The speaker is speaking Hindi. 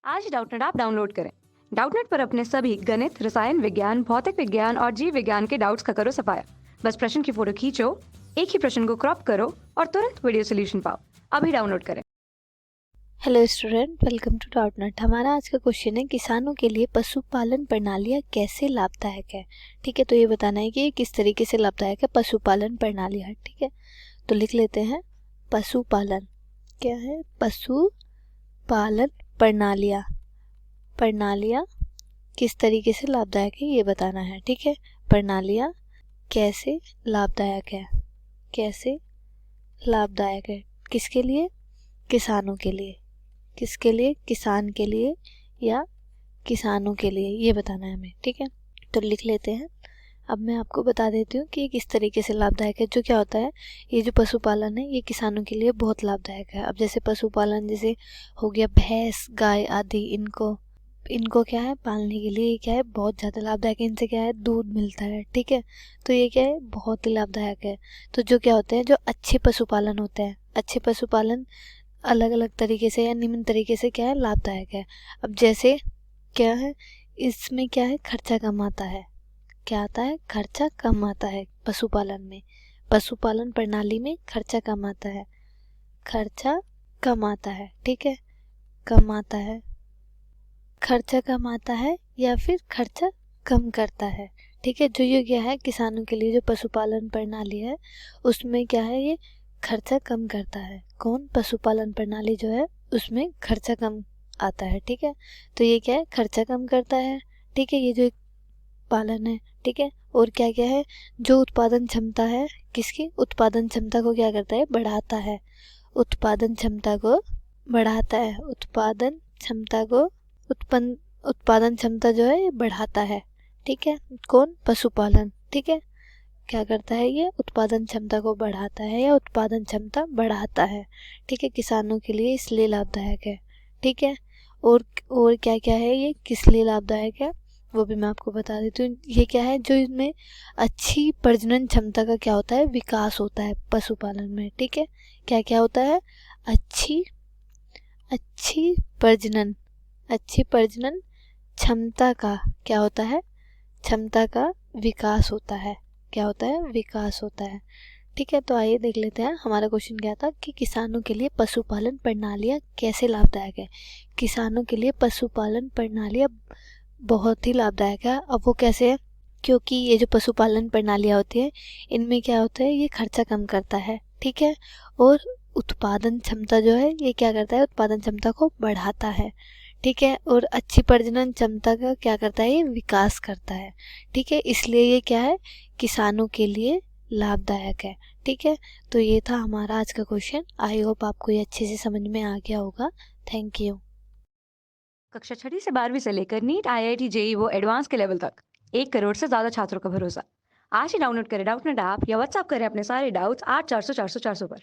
आज ही डाउटनेट ऐप डाउनलोड करें। डाउटनेट पर अपने सभी गणित, रसायन विज्ञान, भौतिक विज्ञान और जीव विज्ञान के डाउट्स का करो सफाया। बस प्रश्न की फोटो खींचो, एक ही प्रश्न को क्रॉप करो और तुरंत वीडियो सोल्यूशन पाओ। अभी डाउनलोड करें। Hello student, welcome to dot net. हमारा आज का क्वेश्चन है किसानों के लिए पशुपालन प्रणालियाँ कैसे लाभदायक है। ठीक है, तो ये बताना है कि ये किस तरीके से लाभदायक है पशुपालन प्रणालियाँ। ठीक है, तो लिख लेते हैं पशुपालन क्या है। पशुपालन प्रणालियाँ प्रणालियाँ किस तरीके से लाभदायक है ये बताना है। ठीक है, प्रणालियाँ कैसे लाभदायक है, कैसे लाभदायक है, किसके लिए, किसानों के लिए। किसके लिए, किसान के लिए या किसानों के लिए, ये बताना है हमें। ठीक है, तो लिख लेते हैं। अब मैं आपको बता देती हूँ कि ये किस तरीके से लाभदायक है। जो क्या होता है, ये जो पशुपालन है ये किसानों के लिए बहुत लाभदायक है। अब जैसे पशुपालन जैसे हो गया भैंस, गाय आदि, इनको क्या है पालने के लिए क्या है बहुत ज़्यादा लाभदायक है। इनसे क्या है दूध मिलता है। ठीक है, तो ये क्या है बहुत ही लाभदायक है। तो जो क्या होते हैं, जो अच्छे पशुपालन होते हैं, अच्छे पशुपालन अलग अलग तरीके से या निम्न तरीके से क्या है लाभदायक है। अब जैसे क्या है, इसमें क्या है खर्चा कम आता है। क्या आता है, खर्चा कम आता है पशुपालन में। पशुपालन प्रणाली में खर्चा कम आता है, खर्चा कम आता है। ठीक है, कम आता है, खर्चा कम आता है या फिर खर्चा कम करता है। ठीक है, जो ये क्या है किसानों के लिए जो पशुपालन प्रणाली है उसमें क्या है ये खर्चा कम करता है। कौन, पशुपालन प्रणाली जो है उसमें खर्चा कम आता है। ठीक है, तो ये क्या है खर्चा कम करता है। ठीक है, ये जो एक पालन है। ठीक है, और क्या क्या है, जो उत्पादन क्षमता है, किसकी उत्पादन क्षमता को क्या करता है बढ़ाता है। उत्पादन क्षमता को बढ़ाता है, उत्पादन क्षमता को उत्पादन क्षमता जो है ये बढ़ाता है। ठीक है, कौन, पशुपालन। ठीक है, क्या करता है ये उत्पादन क्षमता को बढ़ाता है या उत्पादन क्षमता बढ़ाता है। ठीक है, किसानों के लिए इसलिए लाभदायक है। ठीक है, और क्या क्या है ये किस लिए लाभदायक है वो भी मैं आपको बता देती हूँ। ये क्या है, जो इसमें अच्छी प्रजनन क्षमता का क्या होता है विकास होता है पशुपालन में। ठीक है, क्या क्या होता है, अच्छी प्रजनन क्षमता का क्या होता है, क्षमता का विकास होता है। क्या होता है, विकास होता है। ठीक है, तो आइए देख लेते हैं हमारा क्वेश्चन क्या था कि किसानों के लिए पशुपालन प्रणालियाँ कैसे लाभदायक है। किसानों के लिए पशुपालन प्रणालियाँ बहुत ही लाभदायक है। अब वो कैसे है, क्योंकि ये जो पशुपालन प्रणालियाँ होती है इनमें क्या होता है ये खर्चा कम करता है। ठीक है, और उत्पादन क्षमता जो है ये क्या करता है उत्पादन क्षमता को बढ़ाता है। ठीक है, और अच्छी प्रजनन क्षमता का क्या करता है ये विकास करता है। ठीक है, इसलिए ये क्या है किसानों के लिए लाभदायक है। ठीक है, तो ये था हमारा आज का क्वेश्चन। आई होप आपको ये अच्छे से समझ में आ गया होगा। Thank you. कक्षा 6 से 12वीं से लेकर नीट, IIT, JEE वो एडवांस के लेवल तक 1 करोड़ से ज्यादा छात्रों का भरोसा। आज ही डाउनलोड करें डाउटनेट ऐप या व्हाट्सएप करें अपने सारे डाउट्स 8400 400 400 पर।